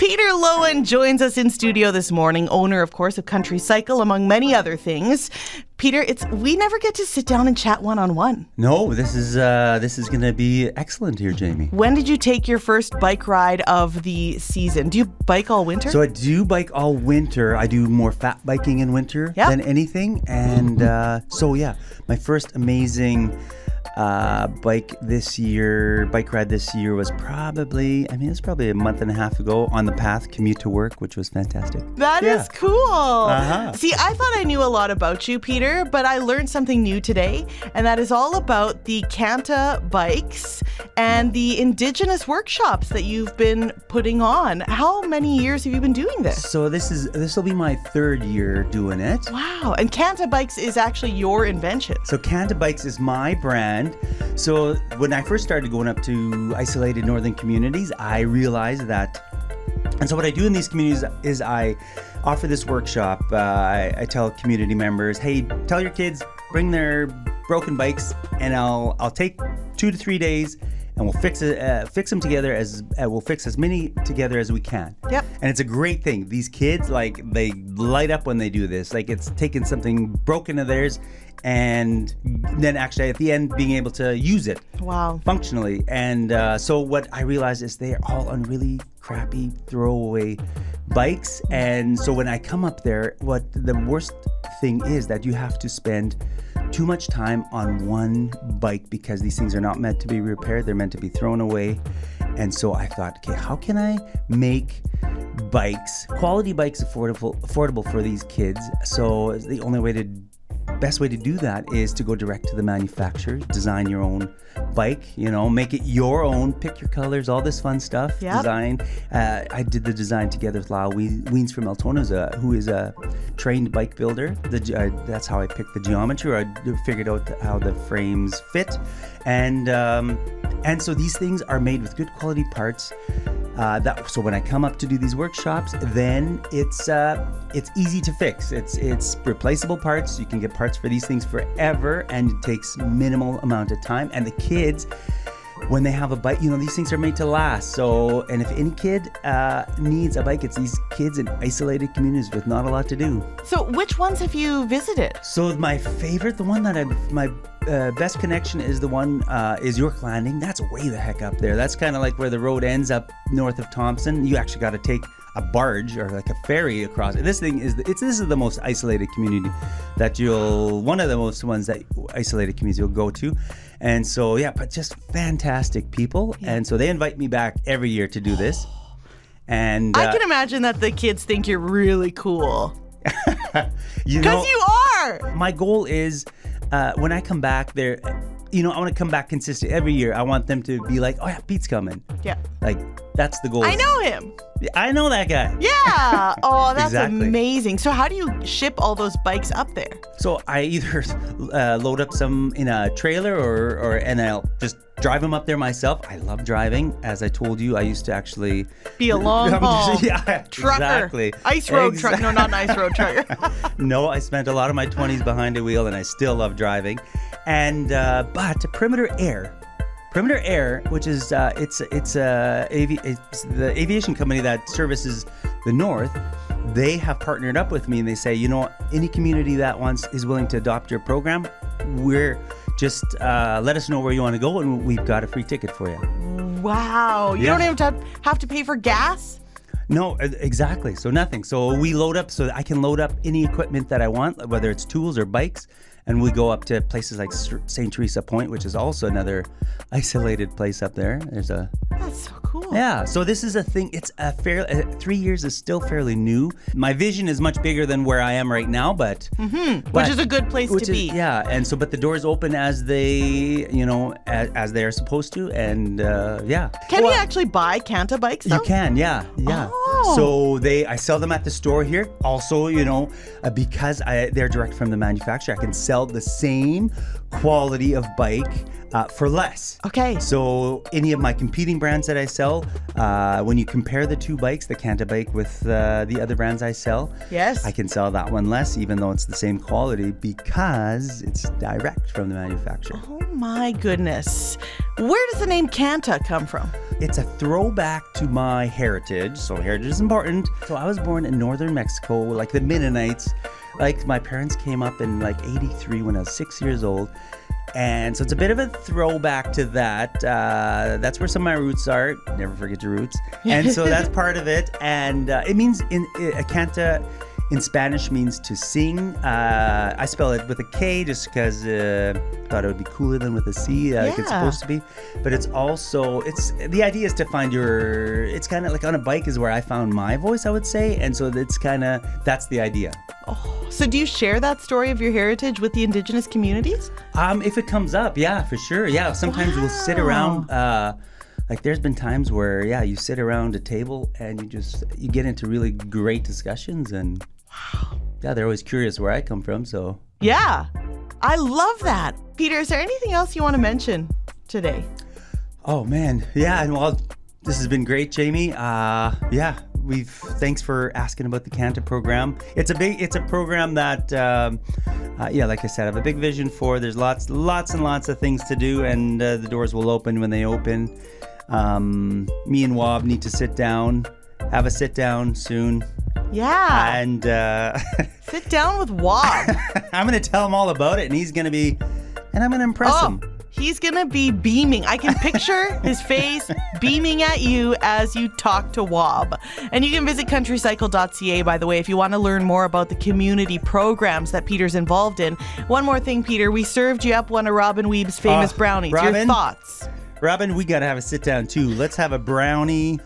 Peter Loewen joins us in studio this morning, owner, of course, of Country Cycle, among many other things. Peter, we never get to sit down and chat one-on-one. No, this is going to be excellent here, Jamie. When did you take your first bike ride of the season? Do you bike all winter? So I do bike all winter. I do more fat biking in winter than anything. And my first amazing bike ride this year was probably a month and a half ago on the path, commute to work, which was fantastic. That is cool. See, I thought I knew a lot about you, Peter, but I learned something new today, and that is all about the Kanta Bikes and the Indigenous workshops that you've been putting on. How many years have you been doing this? So this will be my third year doing it. Wow. And Kanta Bikes is actually your invention. So Kanta Bikes is my brand. So when I first started going up to isolated northern communities, I realized that. And so what I do in these communities is I offer this workshop. I tell community members, hey, tell your kids, bring their broken bikes, and I'll take 2 to 3 days, and we'll fix them together we'll fix as many together as we can. Yep. And it's a great thing. These kids, they light up when they do this. It's taking something broken of theirs and then actually at the end being able to use it functionally. And so what I realized is they're all on really crappy throwaway bikes. And so when I come up there, what the worst thing is that you have to spend too much time on one bike because these things are not meant to be repaired. They're meant to be thrown away. And so I thought, okay, how can I make quality bikes affordable for these kids? So the best way to do that is to go direct to the manufacturer, design your own bike, make it your own, pick your colors, all this fun stuff. Yep. Design. I did the design together with Lyle Weens from Altona, who is a trained bike builder. That's how I picked the geometry, or I figured out how the frames fit. And so these things are made with good quality parts. So when I come up to do these workshops, then it's easy to fix. It's replaceable parts. You can get parts for these things forever, and it takes minimal amount of time. And the kids, when they have a bike, these things are made to last. So, and if any kid needs a bike, it's these kids in isolated communities with not a lot to do. So which ones have you visited? So my favorite, the one that my best connection is the one is York Landing. That's way the heck up there. That's kind of like where the road ends up north of Thompson. You actually got to take a barge or like a ferry across. This is the most isolated community that one of the most ones that isolated communities you'll go to. And so but just fantastic people. Yeah. And so they invite me back every year to do this. And I can imagine that the kids think you're really cool. Because you are. My goal is when I come back there, I want to come back consistent every year. I want them to be like, oh yeah, Pete's coming. Yeah. That's the goal. I know him. I know that guy. Yeah. Oh, that's exactly. Amazing. So how do you ship all those bikes up there? So I either load up some in a trailer and I'll just drive them up there myself. I love driving. As I told you, I used to actually be a long haul trucker. Exactly. Ice road trucker. No, not an ice road trucker. No, I spent a lot of my 20s behind a wheel, and I still love driving. And but Perimeter Air, which is it's the aviation company that services the north. They have partnered up with me, and they say, any community that is willing to adopt your program, we're just let us know where you want to go, and we've got a free ticket for you. Wow! You don't even have to pay for gas? No, exactly. So nothing. So we load up, so I can load up any equipment that I want, whether it's tools or bikes. And we go up to places like St. Teresa Point, which is also another isolated place up there. That's so cool. Yeah. So this is a thing. It's 3 years is still fairly new. My vision is much bigger than where I am right now, but which is a good place to be. Yeah. And so, but the doors open as they, as they are supposed to, and Can you actually buy Kanta bikes though? You can. Yeah. Oh. So I sell them at the store here. Also, because they're direct from the manufacturer, I can sell the same quality of bike for less. Okay. So any of my competing brands that I sell, when you compare the two bikes, the Kanta bike with the other brands I sell, yes, I can sell that one less, even though it's the same quality, because it's direct from the manufacturer. Oh my goodness. Where does the name Kanta come from? It's a throwback to my heritage. So heritage is important. So I was born in northern Mexico, like the Mennonites. Like my parents came up in like 83 when I was 6 years old. And so it's a bit of a throwback to that. That's where some of my roots are. Never forget your roots. And so that's part of it. And it means, Kanta in Spanish means to sing. I spell it with a K just because I thought it would be cooler than with a C, like it's supposed to be. But it's also, the idea is to find it's kind of like on a bike is where I found my voice, I would say. And so that's the idea. Oh, so do you share that story of your heritage with the Indigenous communities? If it comes up, yeah, for sure. Yeah, sometimes we'll sit around, like there's been times where, you sit around a table and you get into really great discussions, and they're always curious where I come from, so. Yeah, I love that. Peter, is there anything else you want to mention today? Oh man, yeah, well, this has been great, Jamie. Thanks for asking about the Kanta program. It's a program that, like I said, I have a big vision for. There's lots and lots of things to do, and the doors will open when they open. Me and Wob need to sit down, have a sit down soon. Yeah. And sit down with Wob. I'm going to tell him all about it, and I'm going to impress him. He's going to be beaming. I can picture his face beaming at you as you talk to Wob. And you can visit countrycycle.ca, by the way, if you want to learn more about the community programs that Peter's involved in. One more thing, Peter. We served you up one of Robin Weeb's famous brownies. Robin, your thoughts? Robin, we got to have a sit down too. Let's have a brownie.